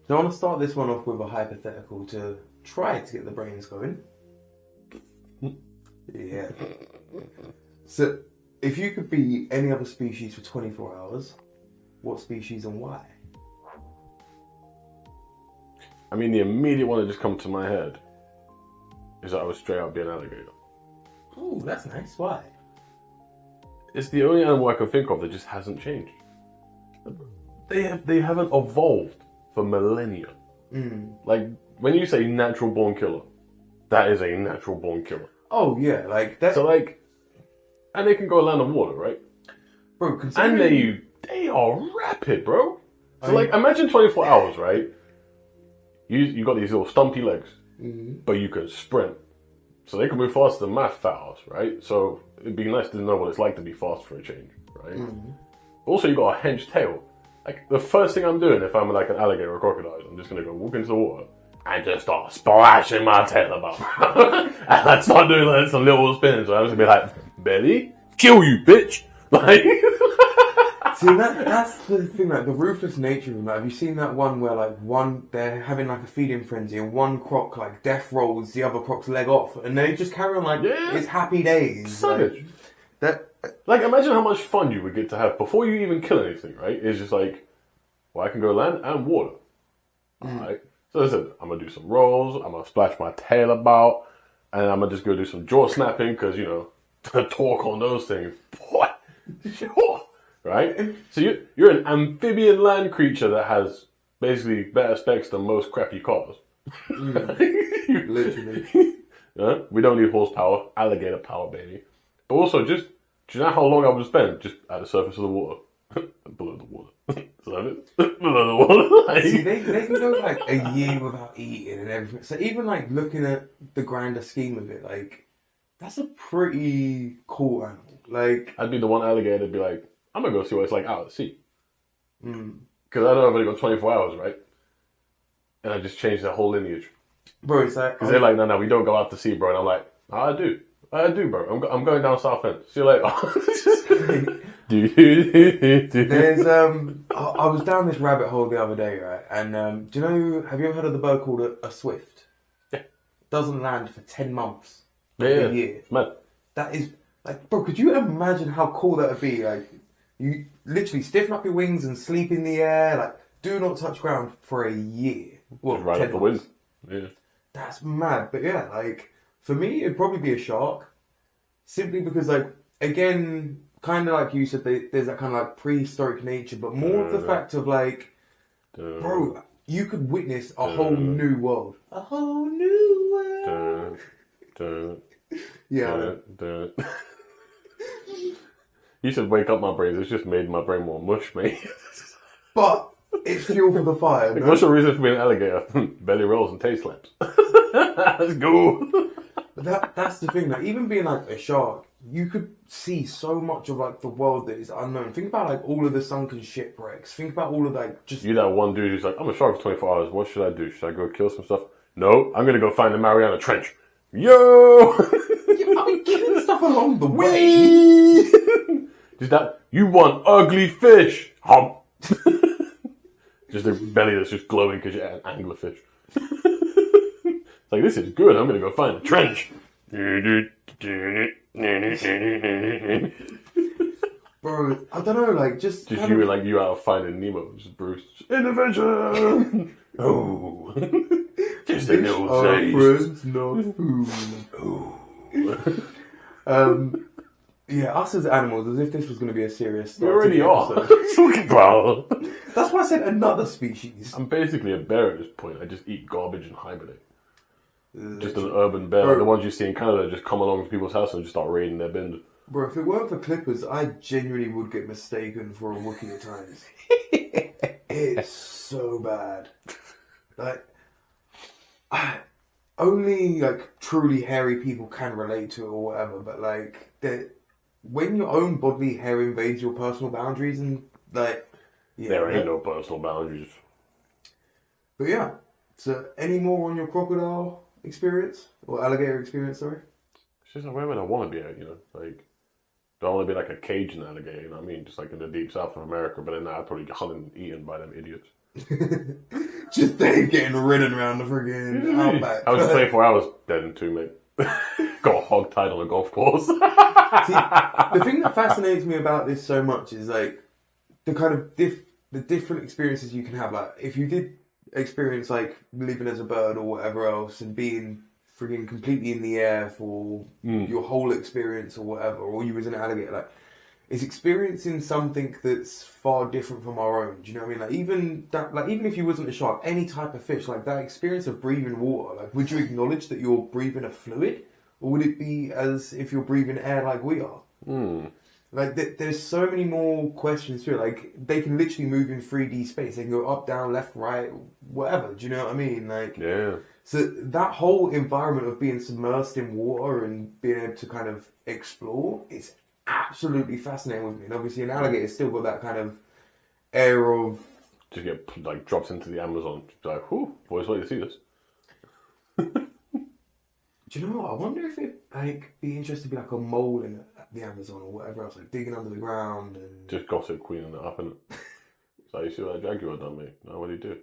So I want to start this one off with a hypothetical to try to get the brains going. Yeah. So, if you could be any other species for 24 hours, what species and why? I mean, the immediate one that just comes to my head is that I would straight up be an alligator. Ooh, that's nice. Why? It's the only animal I can think of that just hasn't changed. They haven't evolved for millennia. Like, when you say natural born killer, that is a natural born killer. Oh, yeah, like that. So, like, and they can go land on water, right? Bro, And they are rapid, bro. So, like, imagine 24 hours, right? You got these little stumpy legs, but you can sprint. So they can move faster than my fast, right? So it'd be nice to know what it's like to be fast for a change, right? Also, you got a hench tail. Like, the first thing I'm doing if I'm like an alligator or a crocodile, I'm just gonna go walk into the water and just start splashing my tail about. And I'd start doing like some little spins. So I'm just gonna be like, Belly, kill you, bitch! Like, See, that's the thing, like the ruthless nature of them. Like, have you seen that one where like they're having like a feeding frenzy and one croc like death rolls the other croc's leg off and they just carry on like it's happy days. Savage. Like, imagine how much fun you would get to have before you even kill anything, right? It's just like, well, I can go land and water. Alright. So I said, I'm gonna do some rolls, I'm gonna splash my tail about, and I'm gonna just go do some jaw snapping, because, you know, the torque on those things. Boy. Right? So you're an amphibian land creature that has basically better specs than most crappy cars. literally. We don't need horsepower, alligator power, baby. But also, do you know how long I would spend just at the surface of the water? Below the water. Below the water. Like, See, they can go like a year without eating and everything. So even like looking at the grander scheme of it, like that's a pretty cool animal. Like, I'd be the one alligator that'd be like, I'm gonna go see what it's like out at sea. Because I know I've only got 24 hours, right? And I just changed that whole lineage. bro, it's like Because they're like, no, we don't go out to sea, bro. And I'm like, I do, bro. I'm going down South End. See you later. there's I was down this rabbit hole the other day, right? And do you know? Have you ever heard of the bird called a swift? Yeah. Doesn't land for 10 months. Yeah, A year. man. That is like, bro. Could you imagine how cool that would be? Like, you literally stiffen up your wings and sleep in the air. Like, do not touch ground for a year. Well, Just right 10 up the months. wind. Yeah. That's mad. But yeah, like, for me, it'd probably be a shark. Simply because, like, again, kind of like you said, there's that kind of like prehistoric nature, but more of the fact of like, bro, you could witness a whole new world. A whole new world. Yeah. You should wake up my brain. It's just made my brain more mush, mate. But it's fuel for the fire. Like, what's your reason for being an alligator? Belly rolls and taste slaps. Let's go. But that's the thing. Like, even being like a shark, you could see so much of like the world that is unknown. Think about like all of the sunken shipwrecks. Think about all of like just. You that one dude who's like, I'm a shark for 24 hours. What should I do? Should I go kill some stuff? No, I'm gonna go find the Mariana Trench. Yo! I've been killing stuff along the way. Just that, you want ugly fish. Hump. Just a belly that's just glowing because you're an anglerfish. It's like, this is good. I'm gonna go find a trench. Bro, I don't know, like just you were like you out of Finding Nemo, just Bruce. Intervention! Oh, just a little taste. Friends, not food. Oh. Yeah, us as animals, as if this was going to be a serious. We already are. That's why I said another species. I'm basically a bear at this point. I just eat garbage and hibernate. Just an urban bear. Like the ones you see in Canada just come along to people's house and just start raiding their bins. Bro, if it weren't for clippers, I genuinely would get mistaken for a Wookiee at times. It's so bad. Like, only like truly hairy people can relate to it or whatever, but like, when your own bodily hair invades your personal boundaries and like, yeah, there ain't no personal boundaries. But yeah, so any more on your crocodile experience or alligator experience? Sorry. It's just like, where would I want to be at? You know, like, do I want to be like a Cajun alligator? You know what I mean? Just like in the deep south of America, but then I'd probably get hunted and eaten by them idiots. Just Dave getting ridden around the friggin' outback. I was 24 hours dead in 2, mate. Got hog-tied on a golf course. See, the thing that fascinates me about this so much is like the kind of the different experiences you can have. Like if you did experience like living as a bird or whatever else and being friggin' completely in the air for your whole experience or whatever, or you was an alligator, like it's experiencing something that's far different from our own. Do you know what I mean? Like even that, like even if you wasn't a shark, any type of fish, like that experience of breathing water, like would you acknowledge that you're breathing a fluid, or would it be as if you're breathing air like we are? Like there's so many more questions to it. Like they can literally move in 3D space. They can go up, down, left, right, whatever. Do you know what I mean? Like Yeah. So that whole environment of being submersed in water and being able to kind of explore is absolutely fascinating with me. And obviously an alligator's still got that kind of air of... Just get like dropped into the Amazon. Like, whew, always wanted to see this. Do you know what? I wonder if it like be interesting to be like a mole in the Amazon or whatever else, like digging under the ground and... Just gossip queening it up, and so you see what that jaguar done, mate? No, what did he do?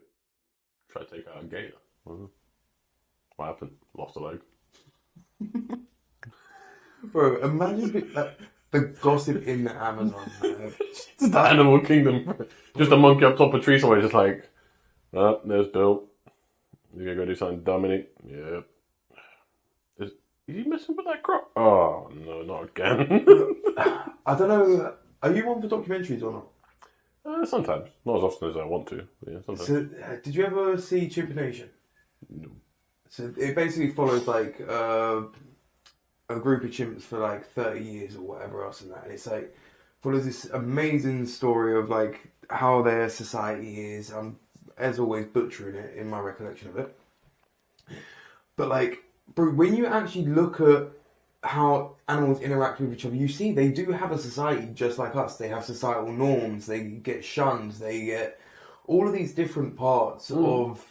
Try to take out a gator. What happened? Lost a leg. Bro, imagine like, the gossip in the Amazon. It's the animal kingdom. Just a monkey up top of a tree somewhere, just like, oh, there's Bill. You gonna go do something, Dominic? Yep. Is he messing with that crop? Oh, no, not again. I don't know. Are you on for documentaries or not? Sometimes. Not as often as I want to, but yeah, sometimes. So, did you ever see Chimp Nation? No. So it basically follows like a group of chimps for like 30 years or whatever else and that. And it's like follows this amazing story of like how their society is. I'm, as always, butchering it in my recollection of it. But like, bro, when you actually look at how animals interact with each other, you see they do have a society just like us. They have societal norms. They get shunned. They get all of these different parts of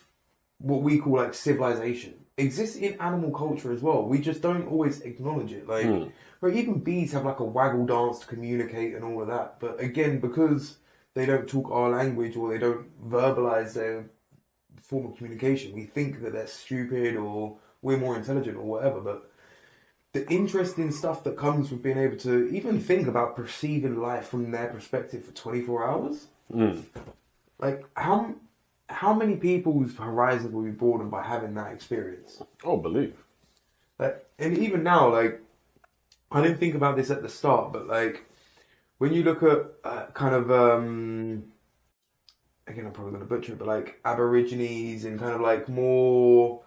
what we call like civilization exists in animal culture as well. We just don't always acknowledge it. Like, where even bees have like a waggle dance to communicate and all of that. But again, because they don't talk our language or they don't verbalize their form of communication, we think that they're stupid or we're more intelligent or whatever. But the interesting stuff that comes with being able to even think about perceiving life from their perspective for 24 hours. Like, how many people's horizon will be broadened by having that experience? Oh, believe. Like, and even now, like, I didn't think about this at the start, but like, when you look at kind of, again, I'm probably going to butcher it, but like Aborigines and kind of like more,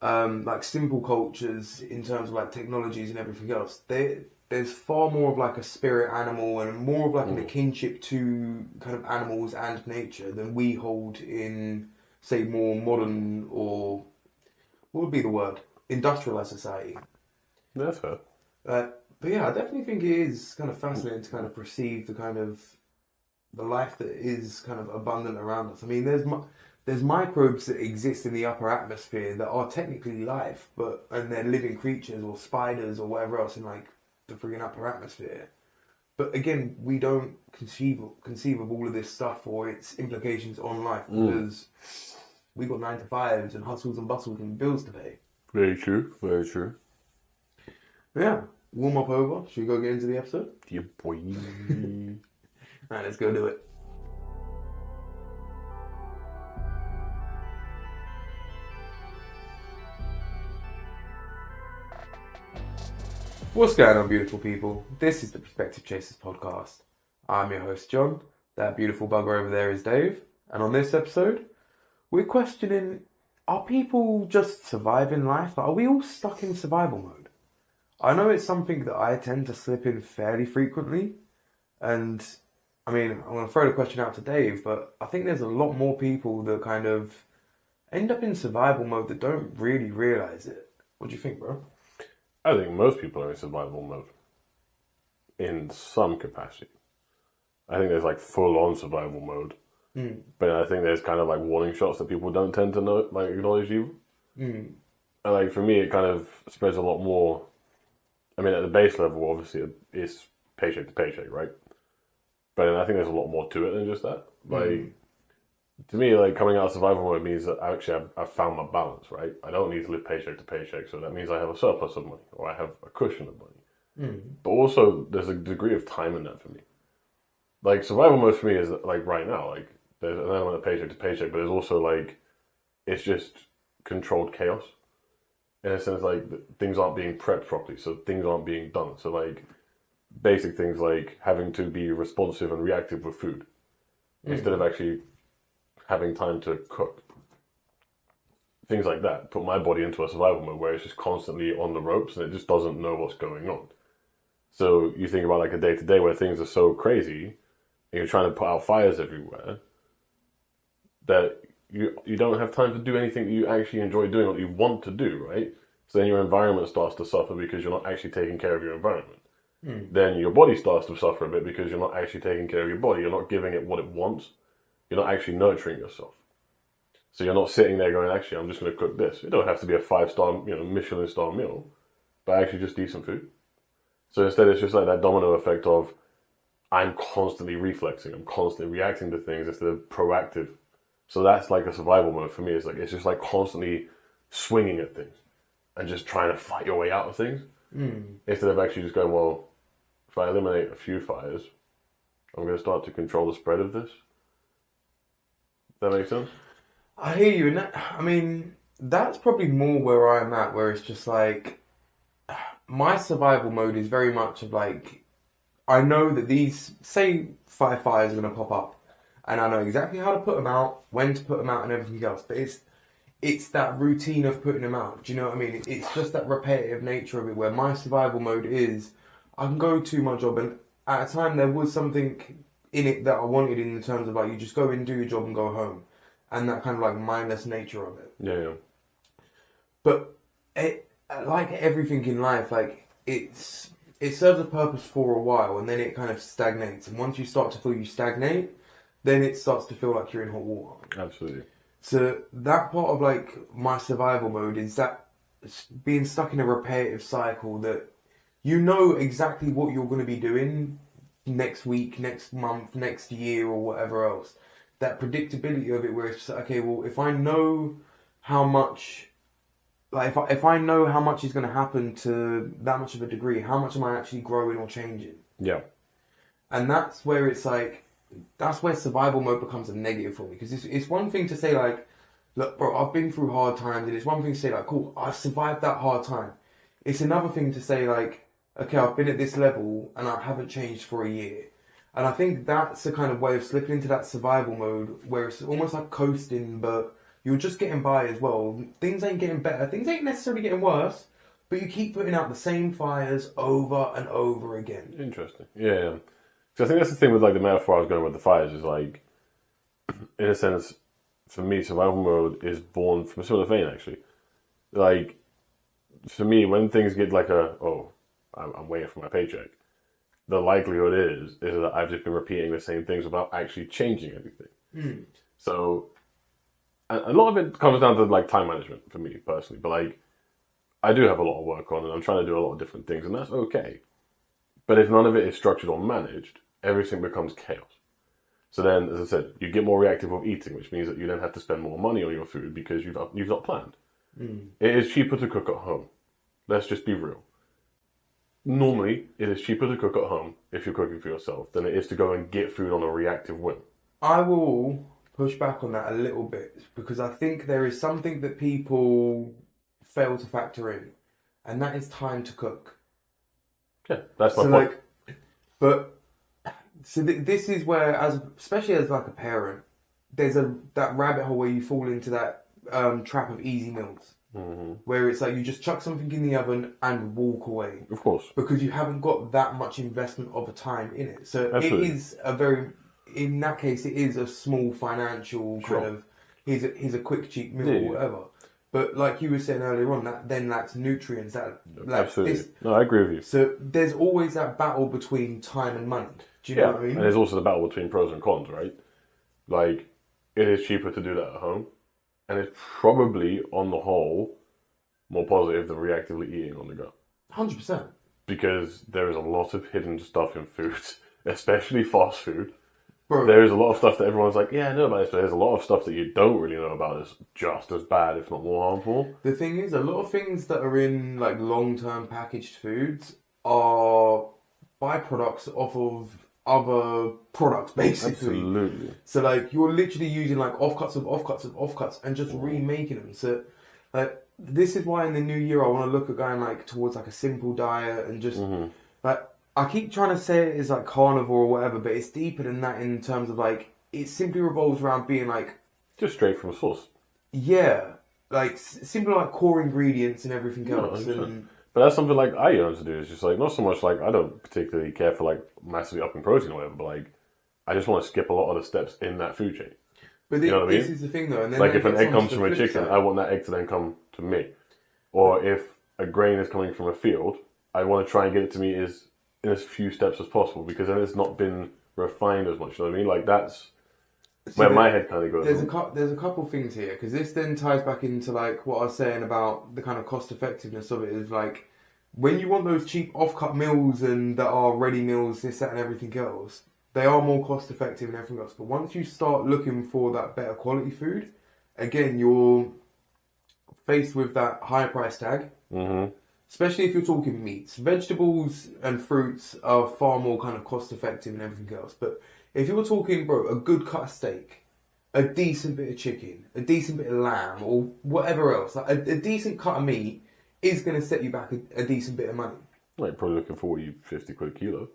like simple cultures in terms of like technologies and everything else, there's far more of like a spirit animal and more of like a kinship to kind of animals and nature than we hold in, say, more modern or what would be the word? Industrialized society. That's fair. But yeah, I definitely think it is kind of fascinating to kind of perceive the kind of the life that is kind of abundant around us. I mean, there's microbes that exist in the upper atmosphere that are technically life, and they're living creatures or spiders or whatever else in like the friggin' upper atmosphere. But again, we don't conceive of all of this stuff or its implications on life because we got 9 to 5s and hustles and bustles and bills to pay. Very true. Very true. Yeah. Warm up over. Should we go get into the episode? Yeah, boy. Alright, let's go do it. What's going on, beautiful people? This is the Perspective Chasers podcast. I'm your host, John. That beautiful bugger over there is Dave. And on this episode, we're questioning, are people just surviving life? Like, are we all stuck in survival mode? I know it's something that I tend to slip in fairly frequently. And, I mean, I'm going to throw the question out to Dave, but I think there's a lot more people that kind of end up in survival mode that don't really realise it. What do you think, bro? I think most people are in survival mode. In some capacity. I think there's like full-on survival mode. But I think there's kind of like warning shots that people don't tend to know, like acknowledge you. And like for me, it kind of spreads a lot more. I mean, at the base level, obviously, it's paycheck to paycheck, right? But I think there's a lot more to it than just that. Like, To me, like coming out of survival mode means that I've found my balance, right? I don't need to live paycheck to paycheck, so that means I have a surplus of money or I have a cushion of money. But also, there's a degree of time in that for me. Like survival mode for me is like right now, like there's an element of paycheck to paycheck, but there's also like it's just controlled chaos in a sense. Like things aren't being prepped properly, so things aren't being done. So like basic things like having to be responsive and reactive with food instead of actually having time to cook. Things like that put my body into a survival mode where it's just constantly on the ropes and it just doesn't know what's going on. So you think about like a day to day where things are so crazy and you're trying to put out fires everywhere that you don't have time to do anything that you actually enjoy doing or that you want to do, right? So then your environment starts to suffer because you're not actually taking care of your environment. Then your body starts to suffer a bit because you're not actually taking care of your body. You're not giving it what it wants. You're not actually nurturing yourself. So you're not sitting there going, actually, I'm just going to cook this. It don't have to be a 5-star, Michelin star meal, but actually just decent food. So instead, it's just like that domino effect of I'm constantly reflexing, I'm constantly reacting to things instead of proactive. So that's like a survival mode for me. It's just like constantly swinging at things and just trying to fight your way out of things instead of actually just going, well, if I eliminate a few fires, I'm going to start to control the spread of this. Does that make sense? I hear you, and I mean, that's probably more where I'm at, where it's just like, my survival mode is very much of like, I know that these, say, 5 fires are going to pop up, and I know exactly how to put them out, when to put them out, and everything else, but it's that routine of putting them out, do you know what I mean? It's just that repetitive nature of it, where my survival mode is, I can go to my job, and at a time there was something in it that I wanted in the terms of like, you just go in, do your job, and go home. And that kind of like mindless nature of it. Yeah. But like everything in life, like it serves a purpose for a while, and then it kind of stagnates. And once you start to feel you stagnate, then it starts to feel like you're in hot water. Absolutely. So that part of like my survival mode is that being stuck in a repetitive cycle that you know exactly what you're going to be doing next week, next month, next year, or whatever else. That predictability of it, where it's just, okay, well, if I know how much, like if I know how much is going to happen to that much of a degree, how much am I actually growing or changing? Yeah. And that's where it's like, that's where survival mode becomes a negative for me, because it's one thing to say like, look, bro, I've been through hard times, and it's one thing to say like, cool, I've survived that hard time. It's another thing to say like, okay, I've been at this level and I haven't changed for a year. And I think that's a kind of way of slipping into that survival mode where it's almost like coasting, but you're just getting by as well. Things ain't getting better. Things ain't necessarily getting worse, but you keep putting out the same fires over and over again. Interesting. Yeah. So I think that's the thing with like the metaphor I was going with the fires is like, in a sense, for me, survival mode is born from a similar vein actually. Like, for me, when things get like I'm waiting for my paycheck, the likelihood is that I've just been repeating the same things without actually changing anything. So a lot of it comes down to like time management for me personally. But like I do have a lot of work on and I'm trying to do a lot of different things and that's okay. But if none of it is structured or managed, everything becomes chaos. So then, as I said, you get more reactive with eating, which means that you then have to spend more money on your food because you've not planned. It is cheaper to cook at home. Let's just be real. Normally, it is cheaper to cook at home if you're cooking for yourself than it is to go and get food on a reactive whim. I will push back on that a little bit because I think there is something that people fail to factor in, and that is time to cook. Yeah, that's my point. This is where, especially as like a parent, there's that rabbit hole where you fall into that trap of easy meals. Where it's like you just chuck something in the oven and walk away. Of course. Because you haven't got that much investment of a time in it. So Absolutely. It is in that case, it is a small financial kind of, here's a quick cheap meal or whatever. But like you were saying earlier on, that lacks nutrients. Absolutely. No, I agree with you. So there's always that battle between time and money. Do you know what I mean? And there's also the battle between pros and cons, right? Like, it is cheaper to do that at home. And it's probably, on the whole, more positive than reactively eating on the go. 100%. Because there is a lot of hidden stuff in food, especially fast food, Bro, There's a lot of stuff that everyone's like, yeah, I know about this, but there's a lot of stuff that you don't really know about that's just as bad, if not more harmful. the thing is, a lot of things that are in like long-term packaged foods are byproducts off of other products, basically. Absolutely. So like you're literally using like offcuts of offcuts of offcuts and just remaking them. So like this is why in the new year I want to look at going like towards like a simple diet and just like I keep trying to say it is like carnivore or whatever, but it's deeper than that in terms of like it simply revolves around being like Just straight from source. yeah, like simply like core ingredients and everything No, else. 100%. And But that's something like I yearn to do. It's just like not so much like I don't particularly care for like massively upping protein or whatever, but like I just want to skip a lot of the steps in that food chain. but You know what I this mean? is the thing though. And then Like that if an gets egg onto comes the from a flip chicken, side. I want that egg to then come to me. Or if a grain is coming from a field, I want to try and get it to me as in as few steps as possible because then it's not been refined as much. You know what I mean? Like that's where my head kind of goes. There's a couple things here because this then ties back into like what I was saying about the kind of cost effectiveness of it is like when you want those cheap off-cut meals and that are ready meals, this, that, and everything else, they are more cost effective and everything else. But once you start looking for that better quality food, again, you're faced with that higher price tag. Mm-hmm. Especially if you're talking meats. Vegetables and fruits are far more kind of cost effective and everything else. But if you're talking, bro, a good cut of steak, a decent bit of chicken, a decent bit of lamb, or whatever else, like a decent cut of meat is going to set you back a decent bit of money. Like probably looking 40, 50 quid a kilo.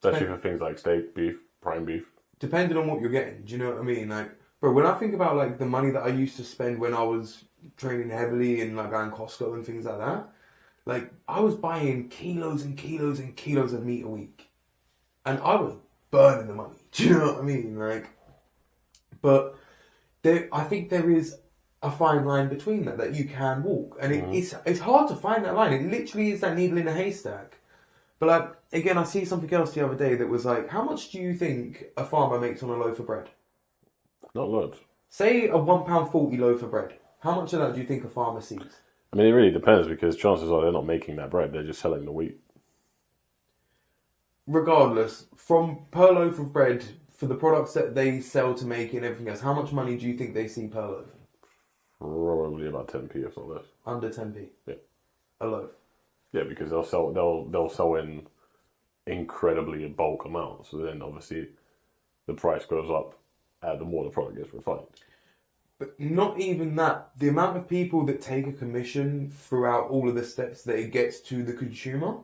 Especially for things like steak, beef, prime beef. Depending on what you're getting, do you know what I mean? Like, bro, when I think about like the money that I used to spend when I was training heavily and like going Costco and things like that, like I was buying kilos and kilos and kilos of meat a week, and I was burning the money. Do you know what I mean? Like, but I think there is a fine line between that you can walk, and it's hard to find that line. It literally is that needle in a haystack. But like again, I see something else the other day that was like, how much do you think a farmer makes on a loaf of bread? Not loads. Say a £1.40 loaf of bread. How much of that do you think a farmer sees? I mean, it really depends because chances are they're not making that bread; they're just selling the wheat. Regardless, from per loaf of bread for the products that they sell to make it and everything else, how much money do you think they see per loaf? Probably about 10p, if not less. Under 10p. Yeah. A loaf. Yeah, because they'll sell in incredibly bulk amounts. So then obviously the price goes up the more the product gets refined. But not even that. The amount of people that take a commission throughout all of the steps that it gets to the consumer,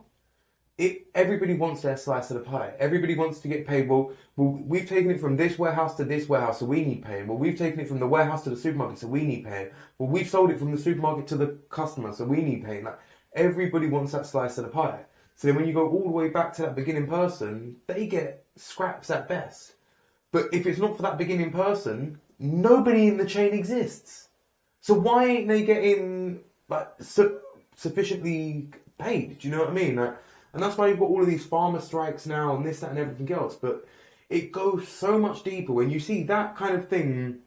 everybody wants their slice of the pie. Everybody wants to get paid. Well, we've taken it from this warehouse to this warehouse, so we need paying. Well, we've taken it from the warehouse to the supermarket, so we need paying. Well, we've sold it from the supermarket to the customer, so we need paying. Like, everybody wants that slice of the pie. So then when you go all the way back to that beginning person, they get scraps at best. But if it's not for that beginning person, nobody in the chain exists. So why ain't they getting like sufficiently paid? Do you know what I mean? Like, and that's why you've got all of these farmer strikes now and this, that, and everything else. But it goes so much deeper when you see that kind of thing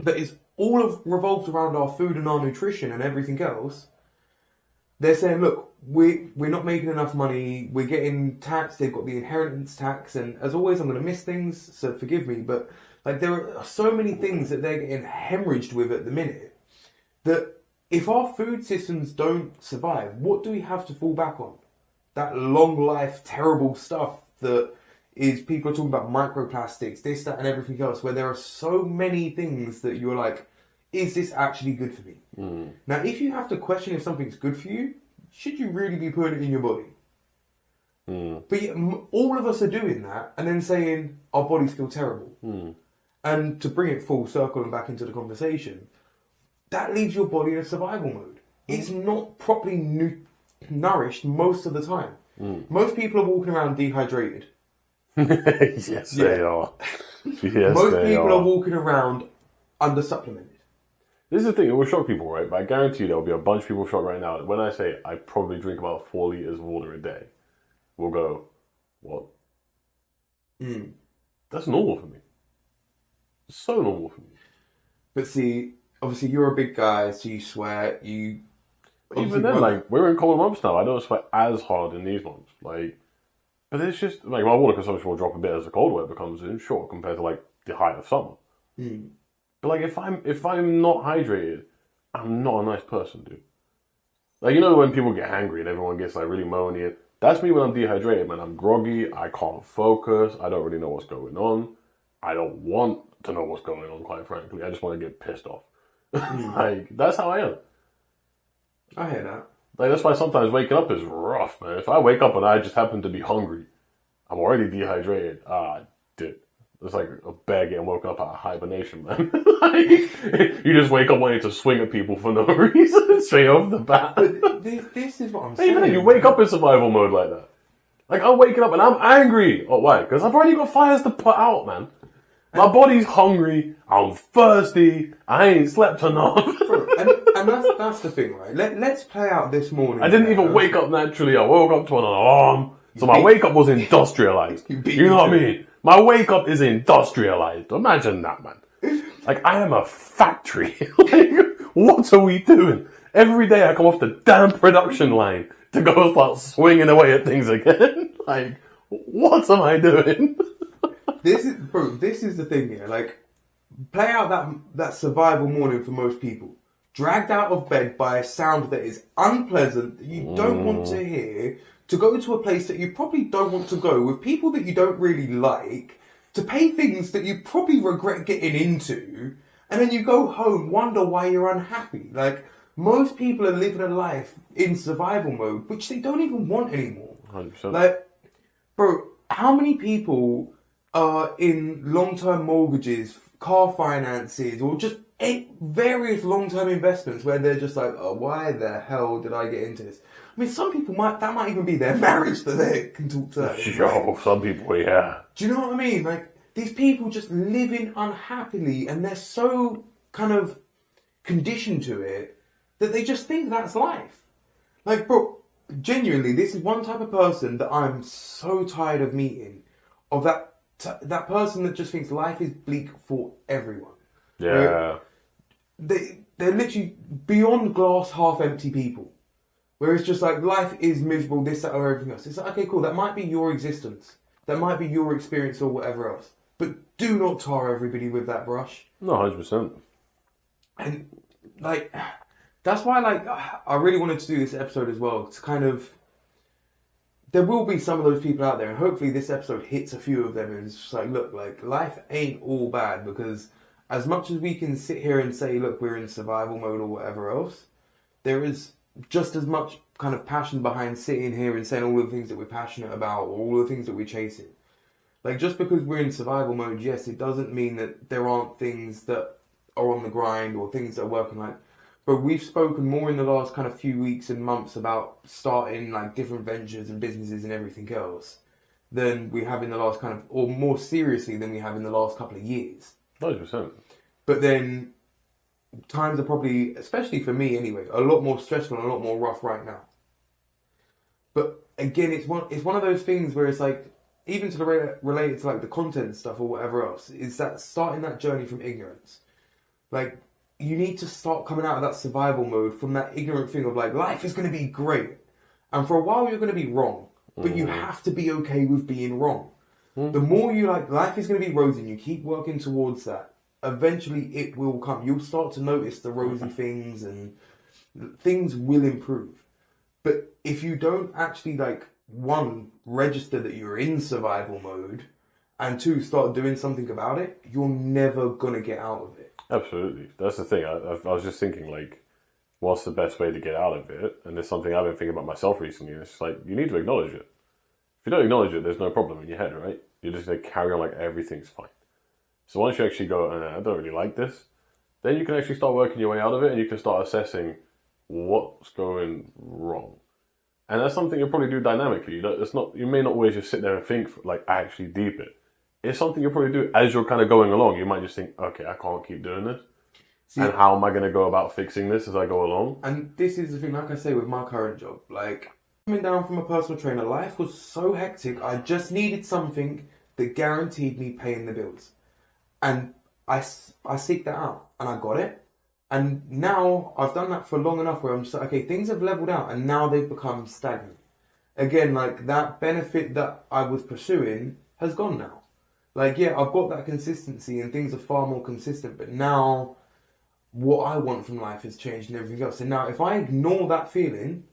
that is all of revolved around our food and our nutrition and everything else. They're saying, look, we're not making enough money. We're getting taxed. They've got the inheritance tax, and as always, I'm going to miss things, so forgive me. But like, there are so many things that they're getting hemorrhaged with at the minute that if our food systems don't survive, what do we have to fall back on? That long life, terrible stuff that is people are talking about microplastics, this, that, and everything else, where there are so many things that you're like, is this actually good for me? Now, if you have to question if something's good for you, should you really be putting it in your body? But yet, all of us are doing that and then saying our bodies feel terrible. And to bring it full circle and back into the conversation, that leaves your body in a survival mode. It's not properly nourished most of the time. Most people are walking around dehydrated. Yes, they are. Yes, Most they people are. are walking around under supplemented. This is the thing, it will shock people, right? But I guarantee you there will be a bunch of people shocked right now. When I say I probably drink about 4 litres of water a day, we'll go, what? That's normal for me. It's so normal for me. But see, obviously you're a big guy, so you sweat, Even then, like, we're in cold months now. I don't sweat as hard in these months. Like, But it's just like my water consumption will drop a bit as the cold weather comes in, sure, compared to like the height of summer. But like if I'm not hydrated, I'm not a nice person, dude. Like, you know when people get angry and everyone gets like really moany, that's me when I'm dehydrated, man. I'm groggy, I can't focus, I don't really know what's going on. I don't want to know what's going on, quite frankly. I just want to get pissed off. Like, that's how I am. I hear that. Like, that's why sometimes waking up is rough, man. If I wake up and I just happen to be hungry, I'm already dehydrated. Dude. It's like a bear getting woken up out of hibernation, man. Like, you just wake up wanting to swing at people for no reason, straight off the bat. But this is what I'm saying. Even then, you wake up in survival mode like that. Like, I'm waking up and I'm angry. Oh, why? Because I've already got fires to put out, man. My body's hungry. I'm thirsty. I ain't slept enough. and that's the thing, right? Let's play out this morning. I didn't even wake up naturally. I woke up to an alarm. So my wake up was industrialized. You know what I mean? My wake up is industrialized. Imagine that, man. Like, I am a factory. Like, what are we doing? Every day I come off the damn production line to go start swinging away at things again. Like, what am I doing? This is the thing here. Like, play out that survival morning for most people. Dragged out of bed by a sound that is unpleasant, that you don't want to hear, to go to a place that you probably don't want to go, with people that you don't really like, to pay things that you probably regret getting into, and then you go home, wonder why you're unhappy. Like, most people are living a life in survival mode, which they don't even want anymore. 100%. Like, bro, how many people are in long-term mortgages, car finances, or just various long-term investments where they're just like, oh, why the hell did I get into this? I mean, some people that might even be their marriage that they can talk to that. Yo, some people, yeah. Do you know what I mean? Like, these people just living unhappily, and they're so kind of conditioned to it that they just think that's life. Like, bro, genuinely, this is one type of person that I'm so tired of meeting, of that person that just thinks life is bleak for everyone. Yeah. They're literally beyond glass half empty people. Where it's just like, life is miserable, this, that, or everything else. It's like, okay, cool, that might be your existence. That might be your experience or whatever else. But do not tar everybody with that brush. No, 100%. And, like, that's why, like, I really wanted to do this episode as well. To kind of, there will be some of those people out there, and hopefully this episode hits a few of them, and it's just like, look, like, life ain't all bad, because as much as we can sit here and say, look, we're in survival mode or whatever else, there is just as much kind of passion behind sitting here and saying all the things that we're passionate about, or all the things that we're chasing. Like, just because we're in survival mode, yes, it doesn't mean that there aren't things that are on the grind or things that are working. Like, but we've spoken more in the last kind of few weeks and months about starting like different ventures and businesses and everything else than we have in the last kind of, or more seriously than we have in the last couple of years. 100%. But then times are probably, especially for me anyway, a lot more stressful and a lot more rough right now. But again, it's one of those things where it's like, even to the related to like the content stuff or whatever else, is that starting that journey from ignorance. Like, you need to start coming out of that survival mode from that ignorant thing of like, life is going to be great. And for a while you're going to be wrong, but you have to be okay with being wrong. The more you like, life is going to be rosy and you keep working towards that, eventually it will come. You'll start to notice the rosy things and things will improve. But if you don't actually like, one, register that you're in survival mode, and two, start doing something about it, you're never going to get out of it. Absolutely. That's the thing. I was just thinking, like, what's the best way to get out of it? And it's something I've been thinking about myself recently. It's like, you need to acknowledge it. If you don't acknowledge it, there's no problem in your head, right? You're just going to carry on like everything's fine. So once you actually go, I don't really like this, then you can actually start working your way out of it, and you can start assessing what's going wrong. And that's something you'll probably do dynamically. You may not always just sit there and think, like, actually deep it. It's something you'll probably do as you're kind of going along. You might just think, okay, I can't keep doing this. See, and how am I going to go about fixing this as I go along? And this is the thing, like I say, with my current job. Like, coming down from a personal trainer, life was so hectic. I just needed something that guaranteed me paying the bills. And I seeked that out, and I got it. And now I've done that for long enough where I'm just like, okay, things have leveled out, and now they've become stagnant. again, like that benefit that I was pursuing has gone now. Like, yeah, I've got that consistency and things are far more consistent, but now what I want from life has changed and everything else. And now if I ignore that feeling,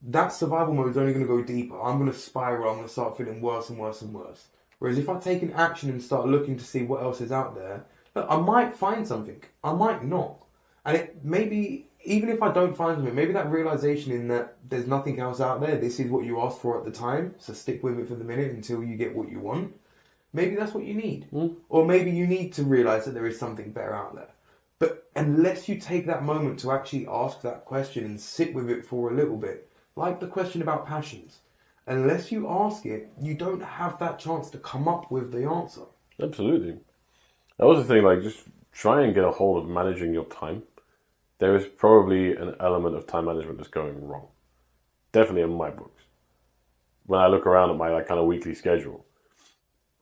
that survival mode is only going to go deeper. I'm going to spiral. I'm going to start feeling worse and worse and worse. Whereas if I take an action and start looking to see what else is out there, look, I might find something. I might not. And it maybe, even if I don't find something, maybe that realization in that there's nothing else out there, this is what you asked for at the time, so stick with it for the minute until you get what you want. Maybe that's what you need. Or maybe you need to realize that there is something better out there. But unless you take that moment to actually ask that question and sit with it for a little bit, like the question about passions, unless you ask it, you don't have that chance to come up with the answer. Absolutely. That was the thing, like, just try and get a hold of managing your time. There is probably an element of time management that's going wrong. Definitely in my books. When I look around at my like kind of weekly schedule,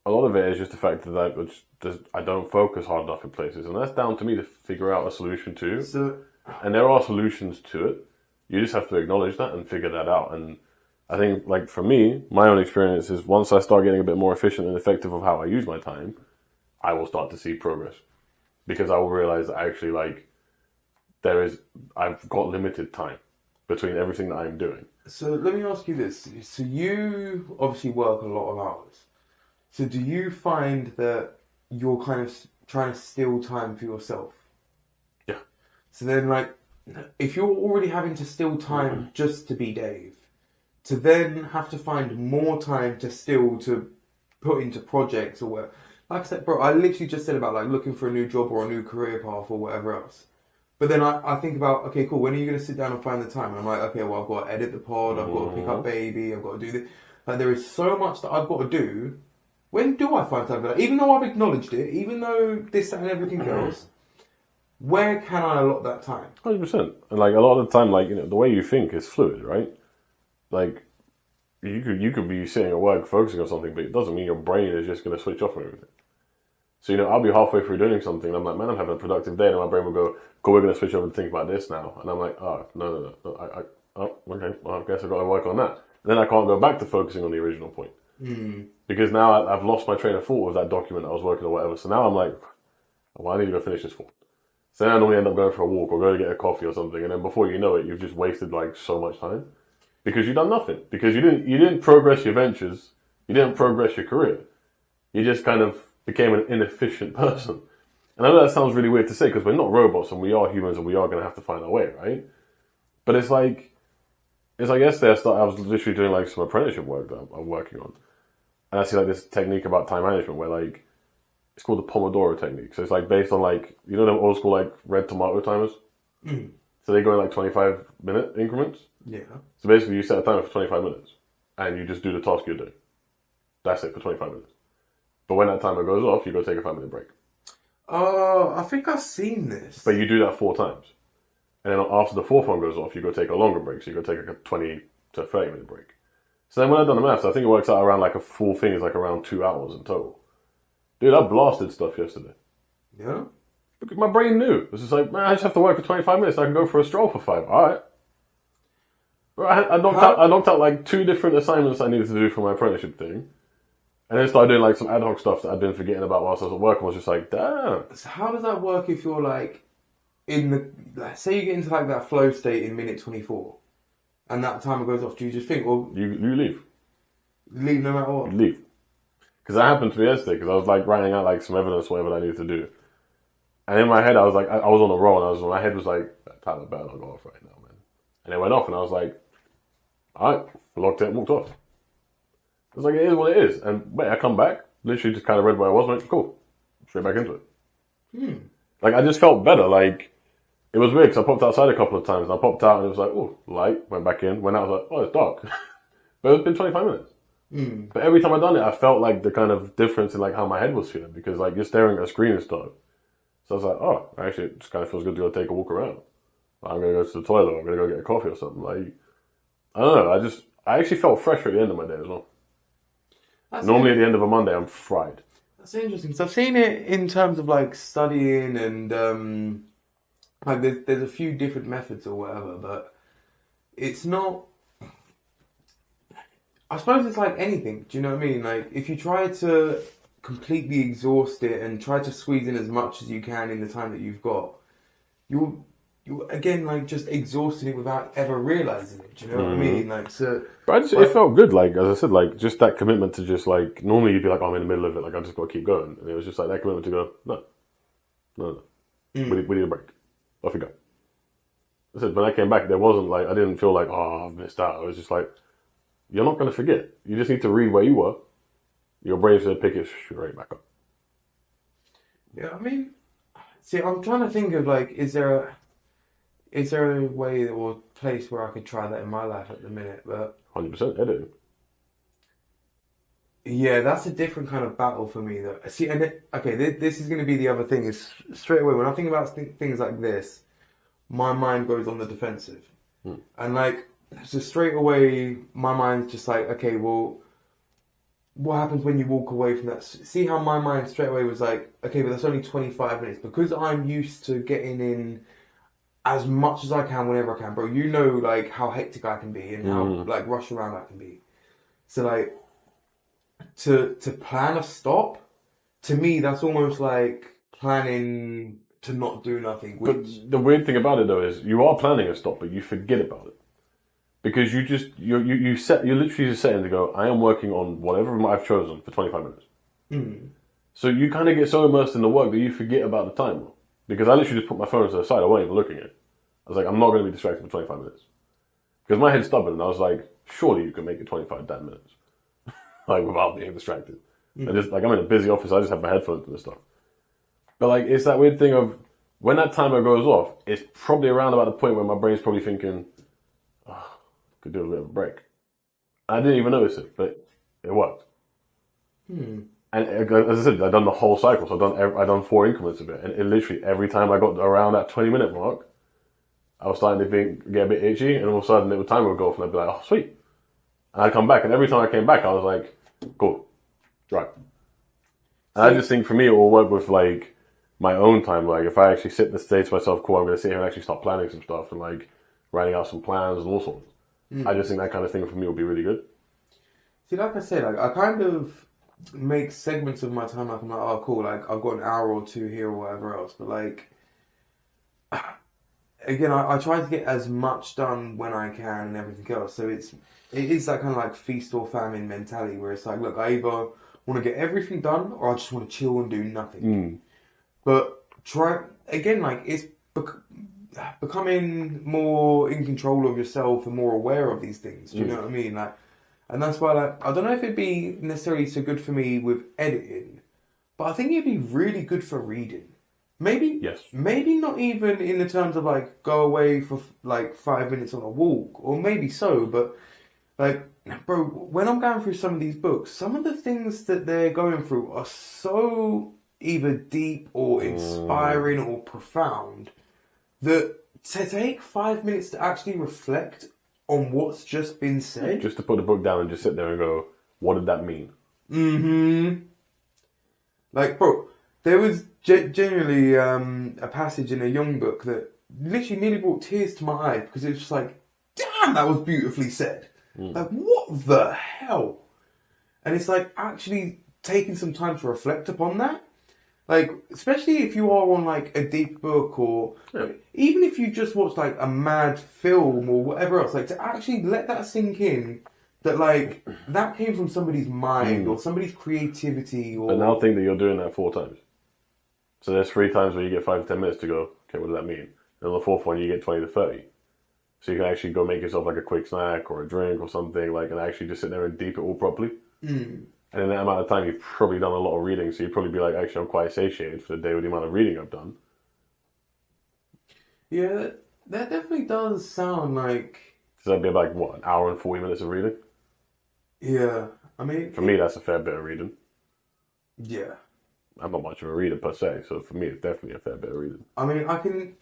a lot of it is just the fact that I don't focus hard enough in places. And that's down to me to figure out a solution to. And there are solutions to it. You just have to acknowledge that and figure that out. And I think, like, for me, my own experience is once I start getting a bit more efficient and effective of how I use my time, I will start to see progress. Because I will realize that actually, like, I've got limited time between everything that I'm doing. So let me ask you this. So you obviously work a lot of hours. So do you find that you're kind of trying to steal time for yourself? Yeah. So then, like, if you're already having to steal time just to be Dave, to then have to find more time to steal to put into projects or whatever. Like I said, bro, I literally just said about like looking for a new job or a new career path or whatever else. But then I think about, okay, cool, when are you going to sit down and find the time? And I'm like, okay, well, I've got to edit the pod, I've got to pick up baby, I've got to do this. Like, there is so much that I've got to do. When do I find time for that? Even though I've acknowledged it, even though this, that, and everything else, where can I allot that time? 100%. And like a lot of the time, like, you know, the way you think is fluid, right? Like, you could be sitting at work focusing on something, but it doesn't mean your brain is just going to switch off from everything. So, you know, I'll be halfway through doing something, and I'm like, man, I'm having a productive day, and my brain will go, cool, we're going to switch over and think about this now. And I'm like, oh, no, okay, well, I guess I've got to work on that. And then I can't go back to focusing on the original point. Because now I've lost my train of thought with that document I was working on or whatever. So now I'm like, well, I need to go finish this form. So then I normally end up going for a walk or go to get a coffee or something. And then before you know it, you've just wasted like so much time. Because you've done nothing. Because you didn't progress your ventures. You didn't progress your career. You just kind of became an inefficient person. And I know that sounds really weird to say because we're not robots and we are humans and we are going to have to find our way, right? But it's like yesterday I was literally doing like some apprenticeship work that I'm working on. And I see like this technique about time management where like, it's called the Pomodoro technique. So it's like based on like, you know them old school like red tomato timers? So they go in like 25-minute increments. Yeah. So basically you set a timer for 25 minutes and you just do the task you're doing. That's it for 25 minutes. But when that timer goes off, you go take a 5-minute break. Oh, I think I've seen this. But you do that 4 times. And then after the 4th one goes off, you go take a longer break. So you go take like a 20 to 30-minute break. So then when I've done the maths, I think it works out around like a full thing is like around 2 hours in total. Dude, I blasted stuff yesterday. Yeah? Because my brain knew. It was just like, man, I just have to work for 25 minutes. So I can go for a stroll for 5. All right. Bro, I knocked out like 2 different assignments I needed to do for my apprenticeship thing. And then started doing like some ad hoc stuff that I'd been forgetting about whilst I was at work and was just like, damn. So how does that work if you're like in the, like, say you get into like that flow state in minute 24 and that timer goes off, do you just think, well, You leave. leave no matter what? You leave. Because that happened to me yesterday because I was like writing out like some evidence, whatever I needed to do. And in my head, I was like, I was on a roll and my head was like, Tyler, better not go off right now, man. And it went off and I was like, all right, locked it and walked off. I was like, it is what it is. And wait, I come back, literally just kind of read where I was, went, cool, straight back into it. Like, I just felt better. Like, it was weird because I popped outside a couple of times and I popped out and it was like, oh, light, went back in, went out, I was like, oh, it's dark. But it's been 25 minutes. But every time I've done it, I felt like the kind of difference in like how my head was feeling because like you're staring at a screen and stuff. So I was like, oh, actually, it just kind of feels good to go take a walk around. I'm going to go to the toilet, I'm going to go get a coffee or something. Like, I don't know, I actually felt fresher at the end of my day as well. Normally at the end of a Monday, I'm fried. That's interesting. So I've seen it in terms of like studying and like there's a few different methods or whatever, but it's not. I suppose it's like anything. Do you know what I mean? Like if you try to completely exhaust it and try to squeeze in as much as you can in the time that you've got, you again like just exhausting it without ever realizing it. Do you know what I mean? Like so. But it felt good. Like as I said, like just that commitment to just like normally you'd be like, oh, I'm in the middle of it. Like I just got to keep going. And it was just like that commitment to go, no. We need a break. Off you go. I said when I came back, there wasn't like I didn't feel like I've missed out. It was just like you're not going to forget. You just need to read where you were. Your brain's going to pick it straight back up. Yeah, I mean, see, I'm trying to think of like, is there a way or place where I could try that in my life at the minute? But 100% editing. yeah, that's a different kind of battle for me. Though, see, this is going to be the other thing. Is straight away when I think about things like this, my mind goes on the defensive, and like so straight away, my mind's just like, okay, well, what happens when you walk away from that? See how my mind straight away was like, okay, but that's only 25 minutes because I'm used to getting in as much as I can whenever I can, bro. You know, like how hectic I can be and how like rushed around I can be. So like to plan a stop, to me, that's almost like planning to not do nothing. But the weird thing about it though is you are planning a stop, but you forget about it. Because you literally just setting to go, I am working on whatever I've chosen for 25 minutes. So you kind of get so immersed in the work that you forget about the timer. Because I literally just put my phone to the side, I wasn't even looking at it. I was like, I'm not going to be distracted for 25 minutes. Because my head's stubborn, and I was like, surely you can make it 25 damn minutes. Like, without being distracted. I just, like, I'm in a busy office, I just have my headphones and stuff. But like, it's that weird thing of, when that timer goes off, it's probably around about the point where my brain's probably thinking, could do a bit of a break. I didn't even notice it, but it worked. And as I said, I've done the whole cycle. So I've done 4 increments of it, and it literally every time I got around that 20-minute mark, I was starting to get a bit itchy, and all of a sudden the time would go off, and I'd be like, "Oh, sweet!" And I'd come back, and every time I came back, I was like, "Cool, right." And I just think for me, it will work with like my own time. Like if I actually sit and say to myself, "Cool, I'm going to sit here and actually start planning some stuff and like writing out some plans and all sorts." I just think that kind of thing for me will be really good. See, like I said, like I kind of make segments of my time like I'm like, oh cool, like I've got an hour or two here or whatever else. But like again, I try to get as much done when I can and everything else. So it is that kind of like feast or famine mentality where it's like, look, I either want to get everything done or I just want to chill and do nothing. But try again, like it's becoming more in control of yourself and more aware of these things. Do you know what I mean? Like, and that's why, like, I don't know if it'd be necessarily so good for me with editing, but I think it'd be really good for reading. Maybe, Yes. Maybe not even in the terms of like go away for like 5 minutes on a walk, or maybe so, but like, bro, when I'm going through some of these books, some of the things that they're going through are so either deep or inspiring or profound that to take 5 minutes to actually reflect on what's just been said. Just to put the book down and just sit there and go, what did that mean? Like, bro, there was genuinely a passage in a Young book that literally nearly brought tears to my eye because it was just like, damn, that was beautifully said. Like, what the hell? And it's like actually taking some time to reflect upon that. Like, especially if you are on like a deep book or even if you just watch like a mad film or whatever else, like to actually let that sink in that like that came from somebody's mind or somebody's creativity or... But now think that you're doing that 4 times. So there's 3 times where you get 5 to 10 minutes to go, okay, what does that mean? And on the 4th one, you get 20 to 30. So you can actually go make yourself like a quick snack or a drink or something, like, and actually just sit there and deep it all properly. And in that amount of time, you've probably done a lot of reading, so you'd probably be like, actually, I'm quite satiated for the day with the amount of reading I've done. Yeah, that definitely does sound like... So that'd be about, what, an hour and 40 minutes of reading? Yeah, I mean... For me, that's a fair bit of reading. Yeah. I'm not much of a reader, per se, so for me, it's definitely a fair bit of reading. I mean, I can...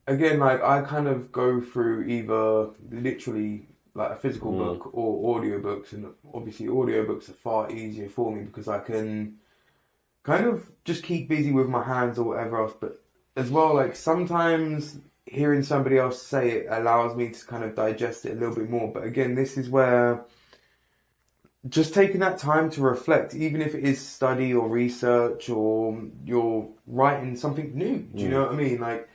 Again, like, I kind of go through either literally... like a physical book or audiobooks, and obviously audiobooks are far easier for me because I can kind of just keep busy with my hands or whatever else, but as well, like sometimes hearing somebody else say it allows me to kind of digest it a little bit more. But again, this is where just taking that time to reflect, even if it is study or research or you're writing something new. Do you know what I mean? Like,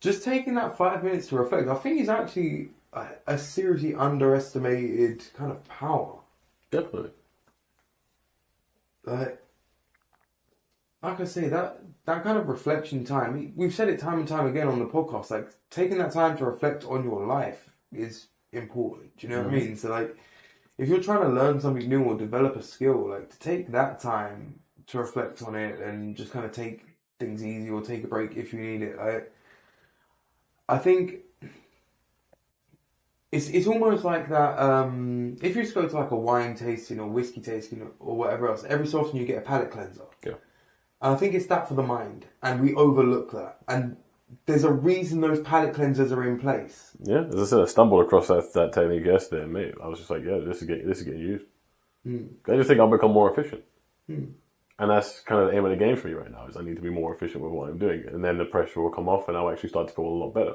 just taking that 5 minutes to reflect, I think is actually a seriously underestimated kind of power. Definitely. Like I say, that kind of reflection time, we've said it time and time again on the podcast, like taking that time to reflect on your life is important. Do you know what I mean? So like, if you're trying to learn something new or develop a skill, like to take that time to reflect on it and just kind of take things easy or take a break if you need it. I think it's almost like that. If you just go to like a wine tasting or whiskey tasting or whatever else, every so often you get a palate cleanser. Yeah. And I think it's that for the mind, and we overlook that. And there's a reason those palate cleansers are in place. Yeah, as I said, I stumbled across that technique yesterday, and mate, I was just like, yeah, this is getting used. I just think I'll become more efficient. And that's kind of the aim of the game for me right now, is I need to be more efficient with what I'm doing. And then the pressure will come off, and I'll actually start to feel a lot better.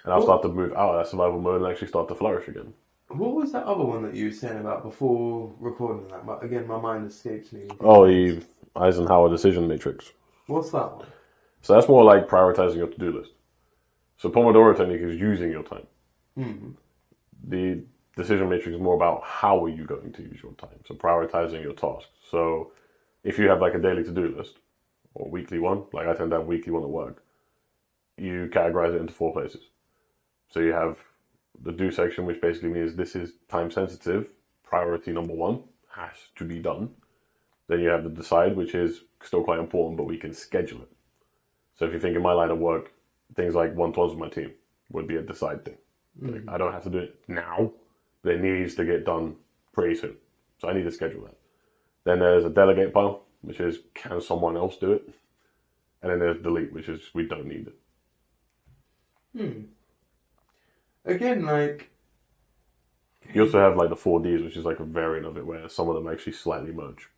And I'll start to move out of that survival mode and actually start to flourish again. What was that other one that you were saying about before recording that? But again, my mind escapes me. Oh, the Eisenhower decision matrix. What's that one? So that's more like prioritizing your to-do list. So Pomodoro technique is using your time. The decision matrix is more about how are you going to use your time. So prioritizing your tasks. So if you have like a daily to-do list or weekly one, like I tend to have weekly one at work, you categorize it into 4 places. So you have the do section, which basically means this is time sensitive. Priority number 1 has to be done. Then you have the decide, which is still quite important, but we can schedule it. So if you think in my line of work, things like one-to-ones with my team would be a decide thing. Like, I don't have to do it now, but it needs to get done pretty soon. So I need to schedule that. Then there's a delegate pile, which is can someone else do it? And then there's delete, which is we don't need it. Again, like... You also have like the 4Ds, which is like a variant of it where some of them actually slightly merge.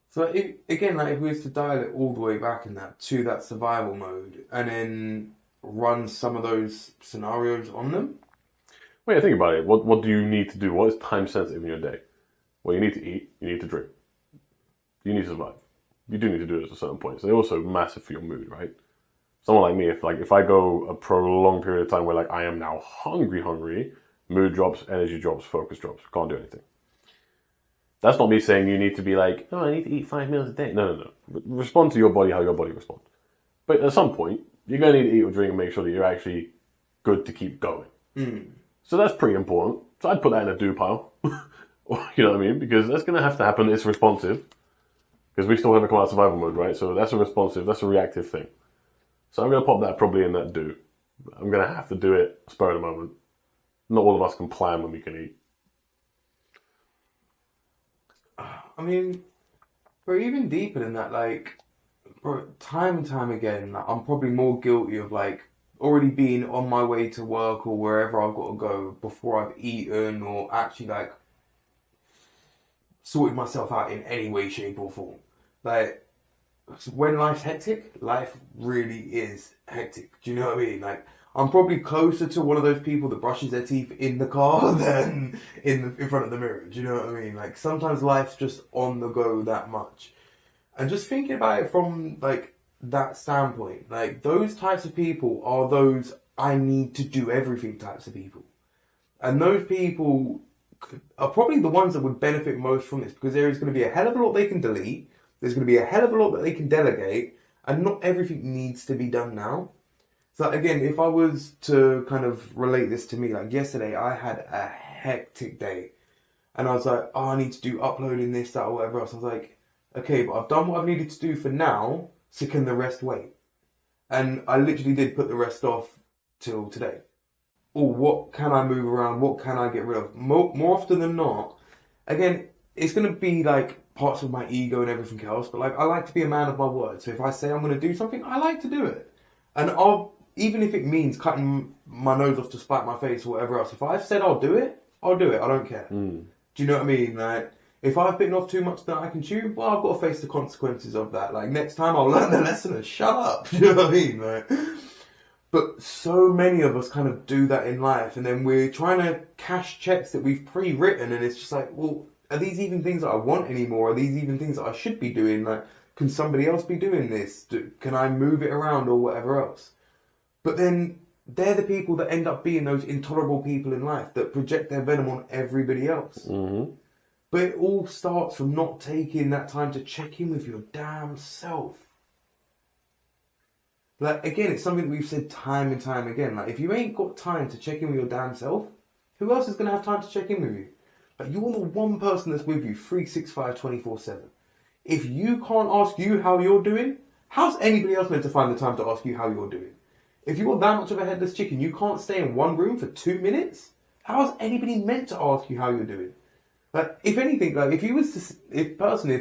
So if we was to dial it all the way back in that to that survival mode and then run some of those scenarios on them. Well, yeah, think about it. What do you need to do? What is time sensitive in your day? Well, you need to eat. You need to drink. You need to survive. You do need to do it at a certain point. So they're also massive for your mood, right? Someone like me, if I go a prolonged period of time where like I am now hungry, mood drops, energy drops, focus drops. Can't do anything. That's not me saying you need to be like, oh, I need to eat 5 meals a day. No. Respond to your body how your body responds. But at some point, you're going to need to eat or drink and make sure that you're actually good to keep going. So that's pretty important. So I'd put that in a do pile. You know what I mean? Because that's going to have to happen. It's responsive. Because we still haven't come out of survival mode, right? So that's that's a reactive thing. So I'm going to pop that probably in that do. I'm going to have to do it spur of the moment. Not all of us can plan when we can eat. I mean, but even deeper than that, like, bro, time and time again, like, I'm probably more guilty of, like, already being on my way to work or wherever I've got to go before I've eaten or actually, like, sorted myself out in any way, shape or form. Like, when life's hectic, life really is hectic. Do you know what I mean? Like, I'm probably closer to one of those people that brushes their teeth in the car than in front of the mirror. Do you know what I mean? Like, sometimes life's just on the go that much. And just thinking about it from, like, that standpoint, like, those types of people are those I need to do everything types of people. And those people are probably the ones that would benefit most from this, because there is going to be a hell of a lot they can delete, there's going to be a hell of a lot that they can delegate, and not everything needs to be done now. So again, if I was to kind of relate this to me, like yesterday I had a hectic day and I was like, oh, I need to do uploading this, that or whatever else. I was like, okay, but I've done what I've needed to do for now, so can the rest wait? And I literally did put the rest off till today. Or what can I move around? What can I get rid of? More often than not, again, it's going to be like parts of my ego and everything else, but like I like to be a man of my word. So if I say I'm going to do something, I like to do it. And even if it means cutting my nose off to spite my face or whatever else, if I've said I'll do it, I'll do it. I don't care. Do you know what I mean? Like, if I've bitten off too much that I can chew, well, I've got to face the consequences of that. Like, next time I'll learn the lesson and shut up. Do you know what I mean? Like, but so many of us kind of do that in life, and then we're trying to cash checks that we've pre-written, and it's just like, well, are these even things that I want anymore? Are these even things that I should be doing? Like, can somebody else be doing this? Can I move it around or whatever else? But then they're the people that end up being those intolerable people in life that project their venom on everybody else. Mm-hmm. But it all starts from not taking that time to check in with your damn self. Like, again, it's something we've said time and time again. Like, if you ain't got time to check in with your damn self, who else is going to have time to check in with you? Like, you're the one person that's with you 365, 24/7. If you can't ask you how you're doing, how's anybody else meant to find the time to ask you how you're doing? If you're that much of a headless chicken, you can't stay in one room for 2 minutes? How's anybody meant to ask you how you're doing? Like, if anything, like, if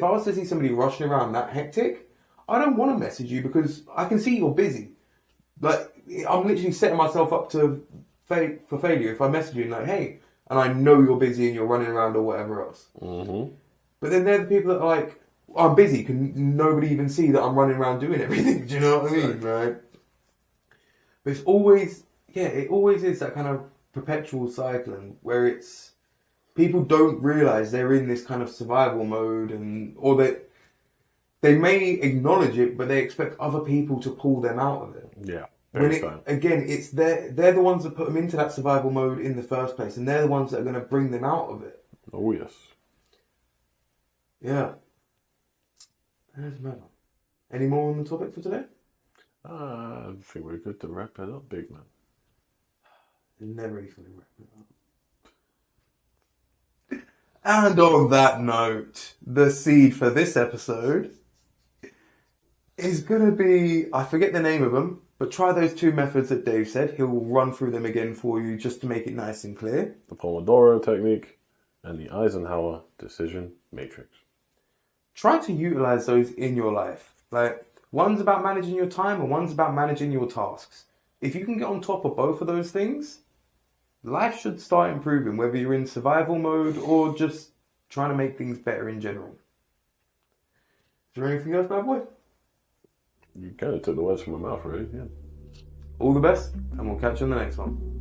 I was to see somebody rushing around that hectic, I don't want to message you because I can see you're busy. Like, I'm literally setting myself up for failure if I message you like, hey, and I know you're busy and you're running around or whatever else. Mm-hmm. But then they're the people that are like, I'm busy, can nobody even see that I'm running around doing everything? Do you know what I mean? Right? But it always is that kind of perpetual cycling where it's people don't realise they're in this kind of survival mode, or that they may acknowledge it, but they expect other people to pull them out of it. Yeah. Again, it's they're the ones that put them into that survival mode in the first place, and they're the ones that are going to bring them out of it. Oh yes. Yeah. That's mad. Any more on the topic for today? I think we're good to wrap it up, big man. Never really fully wrap it up. And on that note, the seed for this episode is going to be, I forget the name of them, but try those 2 methods that Dave said. He'll run through them again for you just to make it nice and clear. The Pomodoro technique and the Eisenhower decision matrix. Try to utilize those in your life. Like, one's about managing your time and one's about managing your tasks. If you can get on top of both of those things, life should start improving, whether you're in survival mode or just trying to make things better in general. Is there anything else, bad boy? You kind of took the words from my mouth, really. Yeah. All the best, and we'll catch you on the next one.